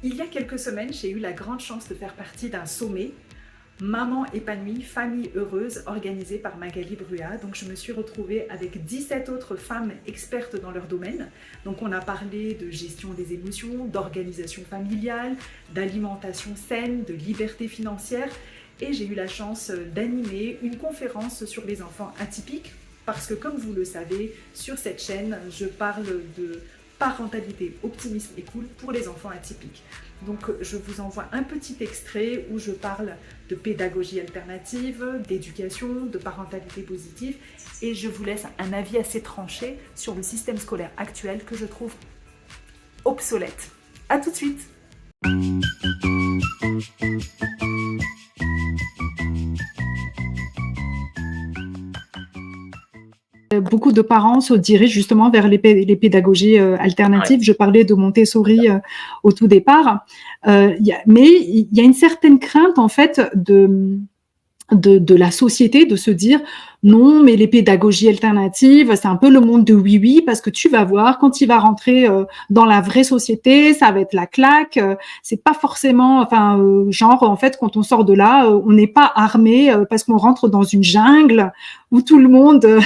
Il y a quelques semaines, j'ai eu la grande chance de faire partie d'un sommet Maman épanouie, famille heureuse, organisé par Magali Brua. Donc je me suis retrouvée avec 17 autres femmes expertes dans leur domaine. Donc on a parlé de gestion des émotions, d'organisation familiale, d'alimentation saine, de liberté financière. Et j'ai eu la chance d'animer une conférence sur les enfants atypiques. Parce que comme vous le savez, sur cette chaîne, je parle de parentalité, optimisme et cool pour les enfants atypiques. Donc je vous envoie un petit extrait où je parle de pédagogie alternative, d'éducation, de parentalité positive et je vous laisse un avis assez tranché sur le système scolaire actuel que je trouve obsolète. À tout de suite. Beaucoup de parents se dirigent justement vers les pédagogies alternatives. Ouais. Je parlais de Montessori au tout départ, mais il y a une certaine crainte en fait de la société de se dire non, mais les pédagogies alternatives, c'est un peu le monde de oui-oui parce que tu vas voir quand il va rentrer dans la vraie société, ça va être la claque. C'est pas forcément, genre en fait quand on sort de là, on n'est pas armé parce qu'on rentre dans une jungle où tout le monde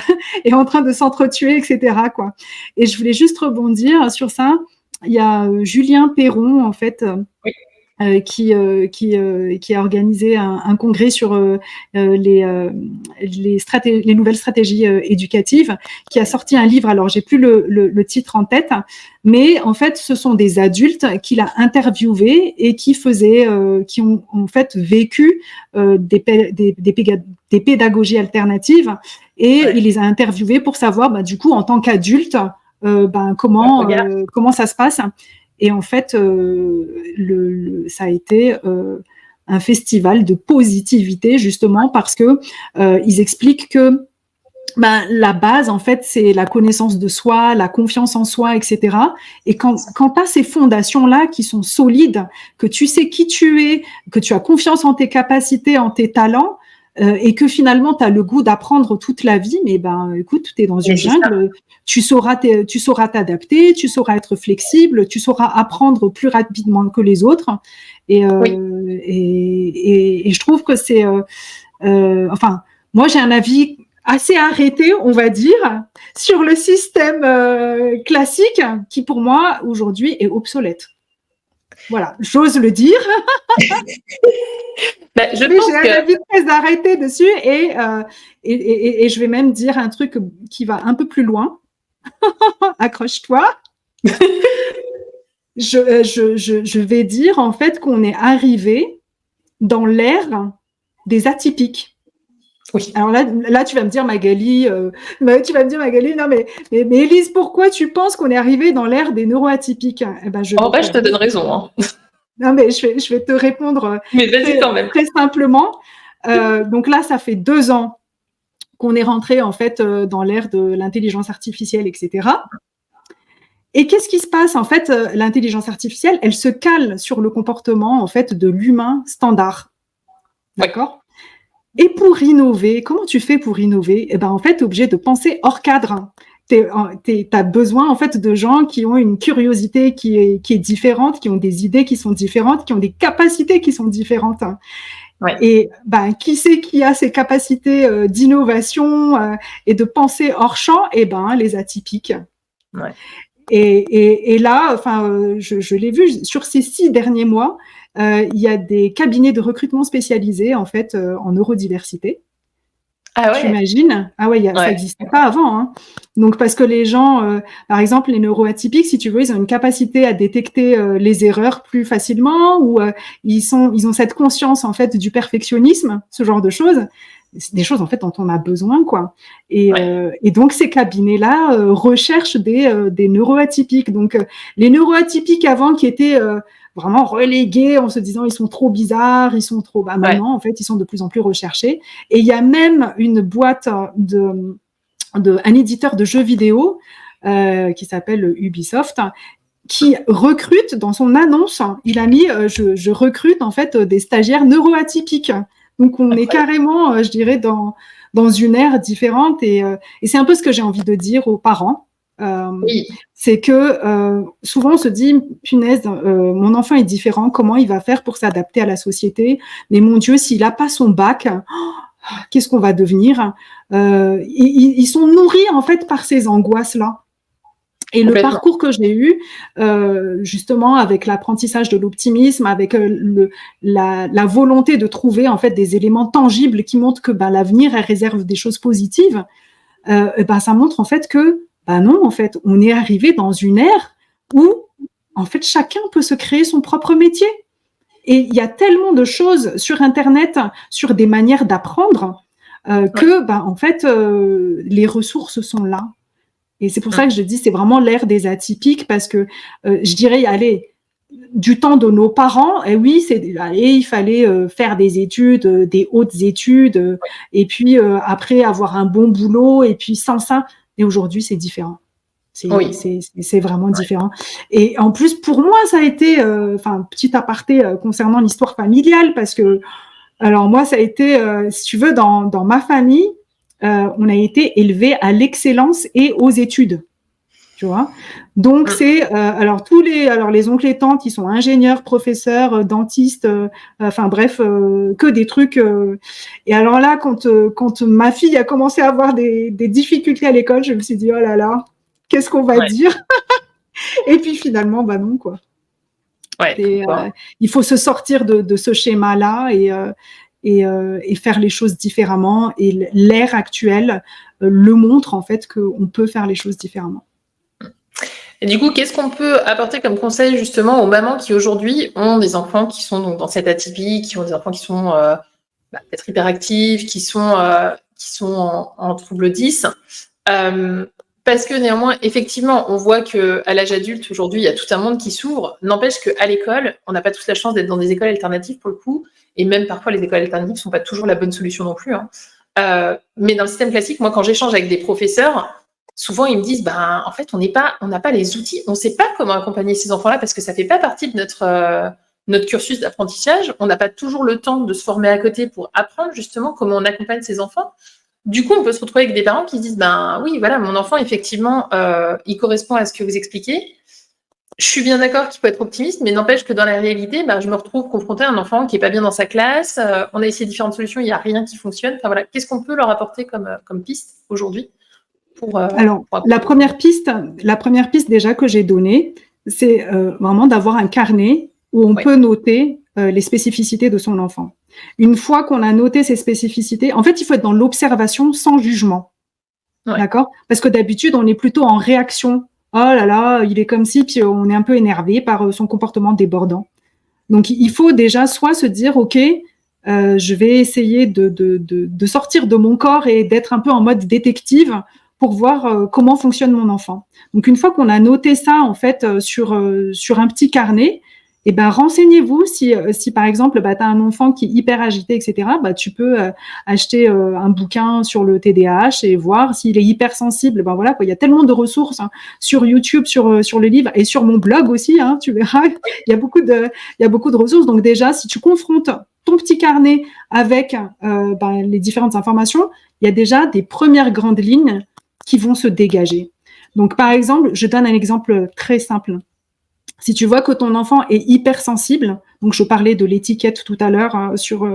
est en train de s'entretuer, etc. quoi. Et je voulais juste rebondir sur ça. Il y a Julien Perron en fait. Oui. Qui a organisé un congrès sur les nouvelles stratégies éducatives, qui a sorti un livre. Alors, j'ai plus le titre en tête, mais en fait, ce sont des adultes qu'il a interviewés et qui ont en fait vécu des pédagogies alternatives et il les a interviewés pour savoir, du coup, en tant qu'adulte, comment ça se passe. Et en fait, ça a été un festival de positivité justement parce que ils expliquent que la base, en fait, c'est la connaissance de soi, la confiance en soi, etc. Et quand tu as ces fondations-là qui sont solides, que tu sais qui tu es, que tu as confiance en tes capacités, en tes talents, et que finalement, tu as le goût d'apprendre toute la vie, mais écoute, tu es dans une jungle, tu sauras t'adapter, tu sauras être flexible, tu sauras apprendre plus rapidement que les autres. Et je trouve que c'est... moi, j'ai un avis assez arrêté, on va dire, sur le système classique qui, pour moi, aujourd'hui, est obsolète. Voilà, j'ose le dire. Mais j'ai un avis très arrêté dessus et je vais même dire un truc qui va un peu plus loin. Accroche-toi. Je vais dire en fait qu'on est arrivé dans l'ère des atypiques. Oui. Alors là, tu vas me dire Magali, non mais Élise, pourquoi tu penses qu'on est arrivé dans l'ère des neuroatypiques ? Je te donne raison. Hein. Non mais je vais te répondre très simplement. Donc là, ça fait 2 ans qu'on est rentré en fait dans l'ère de l'intelligence artificielle, etc. Et qu'est-ce qui se passe en fait ? L'intelligence artificielle, elle se cale sur le comportement en fait de l'humain standard. D'accord ? Et pour innover, comment tu fais pour innover ? En fait, tu es obligé de penser hors cadre. Tu as besoin en fait de gens qui ont une curiosité qui est différente, qui ont des idées qui sont différentes, qui ont des capacités qui sont différentes. Ouais. Et qui c'est qui a ces capacités d'innovation et de penser hors champ ? Les atypiques. Ouais. Et là, je l'ai vu sur ces 6 derniers mois, il y a des cabinets de recrutement spécialisés en fait en neurodiversité. Ah ouais. Tu imagines ? Ah ouais, ça n'existait pas avant. Hein. Donc parce que les gens, par exemple, les neuroatypiques, si tu veux, ils ont une capacité à détecter les erreurs plus facilement, ou ils ont cette conscience en fait du perfectionnisme, ce genre de choses. C'est des choses en fait dont on a besoin, quoi. Et donc ces cabinets-là recherchent des neuroatypiques. Donc les neuroatypiques avant qui étaient vraiment relégués en se disant ils sont trop bizarres, ils sont trop... Maintenant, en fait, ils sont de plus en plus recherchés. Et il y a même une boîte un éditeur de jeux vidéo qui s'appelle Ubisoft, qui recrute dans son annonce, il a mis je recrute en fait des stagiaires neuroatypiques. Donc on est carrément, je dirais, dans une ère différente et c'est un peu ce que j'ai envie de dire aux parents. Oui. C'est que souvent on se dit, punaise, mon enfant est différent, comment il va faire pour s'adapter à la société? Mais mon Dieu, s'il n'a pas son bac, qu'est-ce qu'on va devenir? Ils sont nourris en fait par ces angoisses-là. Et le parcours que j'ai eu, justement, avec l'apprentissage de l'optimisme, avec la volonté de trouver en fait des éléments tangibles qui montrent que l'avenir réserve des choses positives, ça montre en fait que non, en fait, on est arrivé dans une ère où en fait chacun peut se créer son propre métier. Et il y a tellement de choses sur Internet, sur des manières d'apprendre, que en fait les ressources sont là. Et c'est pour ça que je dis c'est vraiment l'ère des atypiques, parce que je dirais, allez, du temps de nos parents, et oui, il fallait faire des études, des hautes études, et puis après avoir un bon boulot, et puis sans ça. Et aujourd'hui, c'est différent. C'est vraiment différent. Et en plus, pour moi, ça a été, petit aparté concernant l'histoire familiale, parce que, alors moi, ça a été, si tu veux, dans ma famille, on a été élevé à l'excellence et aux études, tu vois. Donc c'est alors les oncles et tantes, ils sont ingénieurs, professeurs, dentistes, bref, que des trucs. Et alors là, quand ma fille a commencé à avoir des difficultés à l'école, je me suis dit oh là là, qu'est-ce qu'on va dire? Et puis finalement, non quoi. Il faut se sortir de ce schéma-là et faire les choses différemment. Et l'ère actuelle le montre en fait qu'on peut faire les choses différemment. Et du coup, qu'est-ce qu'on peut apporter comme conseil justement aux mamans qui aujourd'hui ont des enfants qui sont donc dans cette atypie, qui ont des enfants qui sont peut-être hyperactifs, qui sont en trouble 10, parce que néanmoins, effectivement, on voit qu'à l'âge adulte, aujourd'hui, il y a tout un monde qui s'ouvre. N'empêche qu'à l'école, on n'a pas tous la chance d'être dans des écoles alternatives pour le coup, et même parfois les écoles alternatives ne sont pas toujours la bonne solution non plus. Mais dans le système classique, moi, quand j'échange avec des professeurs, souvent ils me disent, en fait, on n'a pas les outils, on ne sait pas comment accompagner ces enfants-là parce que ça ne fait pas partie de notre cursus d'apprentissage. On n'a pas toujours le temps de se former à côté pour apprendre justement comment on accompagne ces enfants. Du coup, on peut se retrouver avec des parents qui se disent, oui, voilà, mon enfant, effectivement, il correspond à ce que vous expliquez. Je suis bien d'accord qu'il faut être optimiste, mais n'empêche que dans la réalité, je me retrouve confrontée à un enfant qui n'est pas bien dans sa classe. On a essayé différentes solutions, il n'y a rien qui fonctionne. Enfin, voilà. Qu'est-ce qu'on peut leur apporter comme piste aujourd'hui Alors, la première piste déjà que j'ai donnée, c'est vraiment d'avoir un carnet où on peut noter les spécificités de son enfant. Une fois qu'on a noté ces spécificités, en fait, il faut être dans l'observation sans jugement. D'accord? Parce que d'habitude, on est plutôt en réaction. Oh là là, il est comme si, puis on est un peu énervé par son comportement débordant. Donc, il faut déjà soit se dire, OK, je vais essayer de sortir de mon corps et d'être un peu en mode détective pour voir comment fonctionne mon enfant. Donc, une fois qu'on a noté ça, en fait, sur un petit carnet, renseignez-vous si par exemple, tu as un enfant qui est hyper agité, etc., tu peux acheter un bouquin sur le TDAH et voir s'il est hypersensible. Voilà, quoi. Il y a tellement de ressources sur YouTube, sur le livre et sur mon blog aussi, tu verras. Il y a beaucoup de ressources. Donc déjà, si tu confrontes ton petit carnet avec les différentes informations, il y a déjà des premières grandes lignes qui vont se dégager. Donc, par exemple, je donne un exemple très simple. Si tu vois que ton enfant est hypersensible, donc je parlais de l'étiquette tout à l'heure sur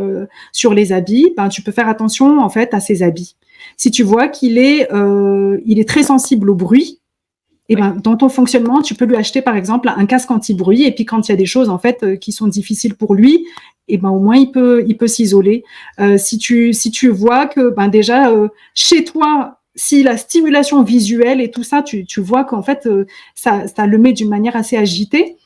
les habits, tu peux faire attention en fait à ses habits. Si tu vois qu'il est très sensible au bruit, dans ton fonctionnement, tu peux lui acheter par exemple un casque anti-bruit, et puis quand il y a des choses en fait qui sont difficiles pour lui, au moins il peut s'isoler. Si tu vois que déjà chez toi, si la stimulation visuelle et tout ça, tu vois qu'en fait, ça le met d'une manière assez agitée,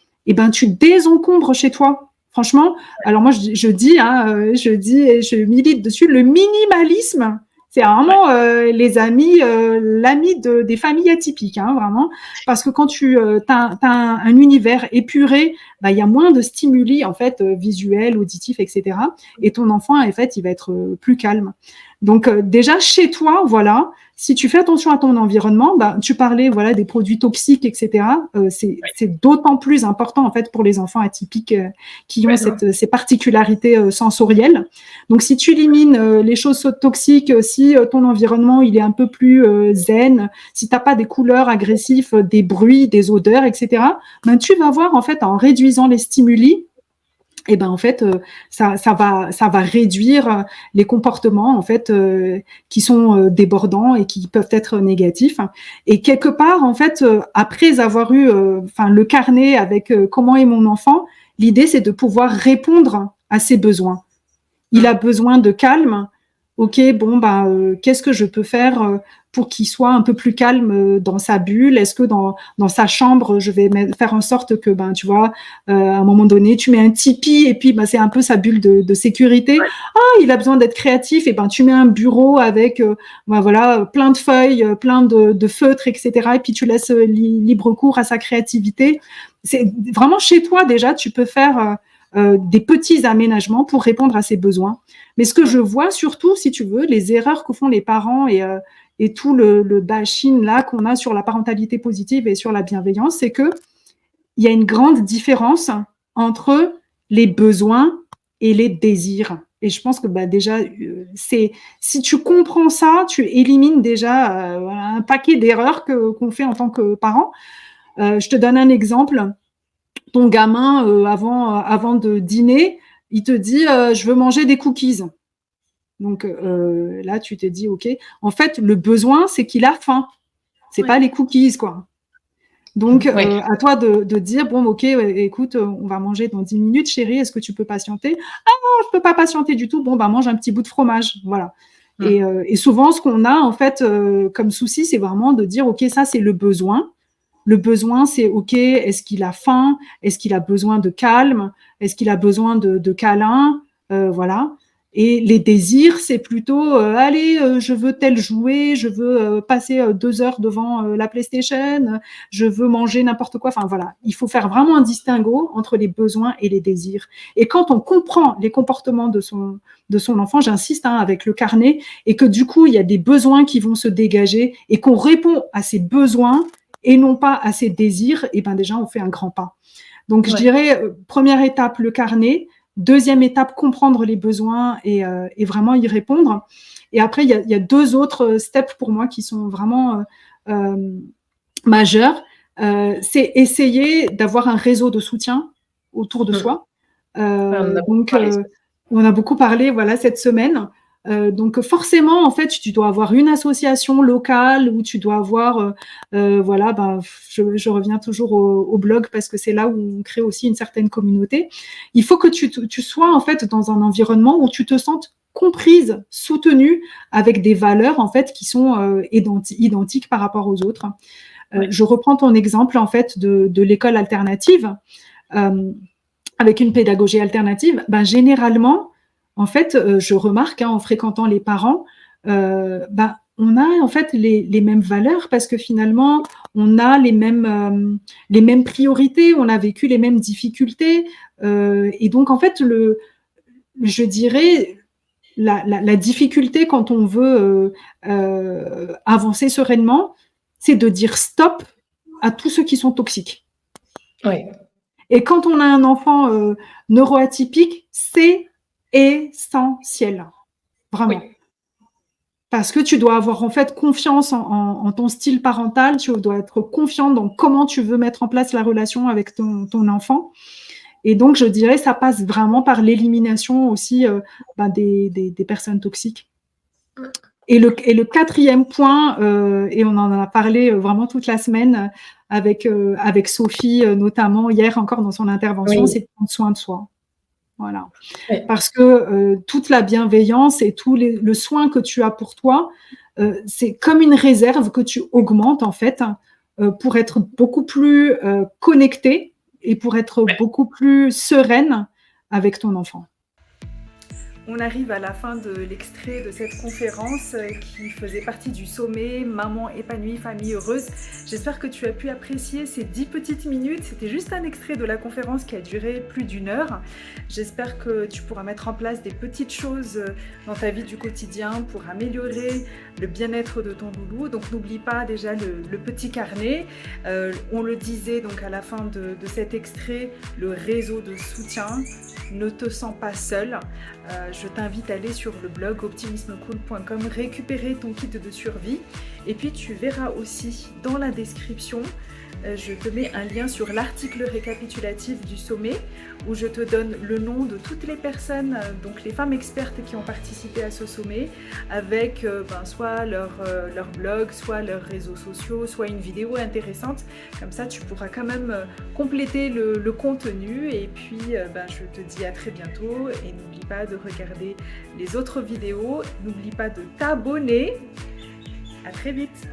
tu désencombres chez toi. Franchement, alors moi, je dis et je milite dessus, le minimalisme, c'est vraiment l'ami des familles atypiques, vraiment. Parce que quand tu as un univers épuré, il y a moins de stimuli, en fait, visuels, auditifs, etc. Et ton enfant, en fait, il va être plus calme. Donc déjà chez toi, voilà, si tu fais attention à ton environnement, tu parlais voilà des produits toxiques, etc. C'est d'autant plus important en fait pour les enfants atypiques qui ont ces particularités sensorielles. Donc si tu élimines les choses toxiques, si ton environnement il est un peu plus zen, si t'as pas des couleurs agressives, des bruits, des odeurs, etc. Tu vas voir en fait en réduisant les stimuli. Et en fait, ça va réduire les comportements en fait qui sont débordants et qui peuvent être négatifs. Et quelque part, en fait, après avoir eu, le carnet avec comment est mon enfant, l'idée c'est de pouvoir répondre à ses besoins. Il a besoin de calme. Ok, qu'est-ce que je peux faire pour qu'il soit un peu plus calme dans sa bulle? Est-ce que dans sa chambre, je vais faire en sorte que, tu vois, à un moment donné, tu mets un tipi et puis c'est un peu sa bulle de sécurité. Ouais. Ah, il a besoin d'être créatif et tu mets un bureau avec, voilà, plein de feuilles, plein de feutres, etc. Et puis tu laisses libre cours à sa créativité. C'est vraiment chez toi déjà, tu peux faire des petits aménagements pour répondre à ses besoins. Mais ce que je vois surtout, si tu veux, les erreurs que font les parents et tout le bashing là qu'on a sur la parentalité positive et sur la bienveillance, c'est que il y a une grande différence entre les besoins et les désirs. Et je pense que déjà, si tu comprends ça, tu élimines déjà un paquet d'erreurs qu'on fait en tant que parent. Je te donne un exemple. Ton gamin, avant de dîner, il te dit je veux manger des cookies. Donc là, tu te dis ok. En fait, le besoin, c'est qu'il a faim. C'est pas les cookies, quoi. Donc, à toi de dire bon, ok, écoute, on va manger dans 10 minutes, chérie. Est-ce que tu peux patienter? Ah non, je peux pas patienter du tout. Bon, mange un petit bout de fromage, voilà. Et souvent, ce qu'on a en fait comme souci, c'est vraiment de dire ok, ça c'est le besoin. Le besoin, c'est OK, est-ce qu'il a faim? Est-ce qu'il a besoin de calme? Est-ce qu'il a besoin de câlin? Voilà. Et les désirs, c'est plutôt allez, je veux tel jouet, je veux passer 2 heures devant la PlayStation, je veux manger n'importe quoi. Enfin voilà, il faut faire vraiment un distinguo entre les besoins et les désirs. Et quand on comprend les comportements de son enfant, j'insiste avec le carnet, et que du coup, il y a des besoins qui vont se dégager et qu'on répond à ces besoins et non pas à ses désirs, et déjà, on fait un grand pas. Donc, je dirais, première étape, le carnet. Deuxième étape, comprendre les besoins et vraiment y répondre. Et après, il y a 2 autres steps pour moi qui sont vraiment majeurs. C'est essayer d'avoir un réseau de soutien autour de soi. On a beaucoup parlé voilà, cette semaine. Donc forcément, en fait, tu dois avoir une association locale où tu dois avoir, je reviens toujours au blog parce que c'est là où on crée aussi une certaine communauté. Il faut que tu sois en fait dans un environnement où tu te sentes comprise, soutenue, avec des valeurs en fait qui sont identiques par rapport aux autres. Je reprends ton exemple en fait de l'école alternative avec une pédagogie alternative. Généralement, en fait, je remarque en fréquentant les parents, on a en fait les mêmes valeurs parce que finalement, on a les mêmes priorités, on a vécu les mêmes difficultés. Et donc, en fait, je dirais, la difficulté quand on veut avancer sereinement, c'est de dire stop à tous ceux qui sont toxiques. Oui. Et quand on a un enfant neuroatypique, c'est essentiel, vraiment. Oui. Parce que tu dois avoir en fait confiance en ton style parental, tu dois être confiant dans comment tu veux mettre en place la relation avec ton enfant. Et donc, je dirais, ça passe vraiment par l'élimination aussi des personnes toxiques. Et le 4e point, et on en a parlé vraiment toute la semaine avec Sophie, notamment hier encore dans son intervention, c'est de prendre soin de soi. Voilà. Oui. Parce que toute la bienveillance et tout le soin que tu as pour toi, c'est comme une réserve que tu augmentes en fait pour être beaucoup plus connectée et pour être beaucoup plus sereine avec ton enfant. On arrive à la fin de l'extrait de cette conférence qui faisait partie du sommet Maman épanouie, famille heureuse. J'espère que tu as pu apprécier ces 10 petites minutes. C'était juste un extrait de la conférence qui a duré plus d'1 heure. J'espère que tu pourras mettre en place des petites choses dans ta vie du quotidien pour améliorer le bien-être de ton loulou. Donc n'oublie pas déjà le petit carnet. On le disait donc à la fin de cet extrait, le réseau de soutien. Ne te sens pas seul. Je t'invite à aller sur le blog optimismecool.com, récupérer ton kit de survie. Et puis tu verras aussi dans la description, je te mets un lien sur l'article récapitulatif du sommet où je te donne le nom de toutes les personnes, donc les femmes expertes qui ont participé à ce sommet, avec soit leur blog, soit leurs réseaux sociaux, soit une vidéo intéressante. Comme ça, tu pourras quand même compléter le contenu. Et puis, je te dis à très bientôt. Et n'oublie pas de regarder les autres vidéos. N'oublie pas de t'abonner. À très vite.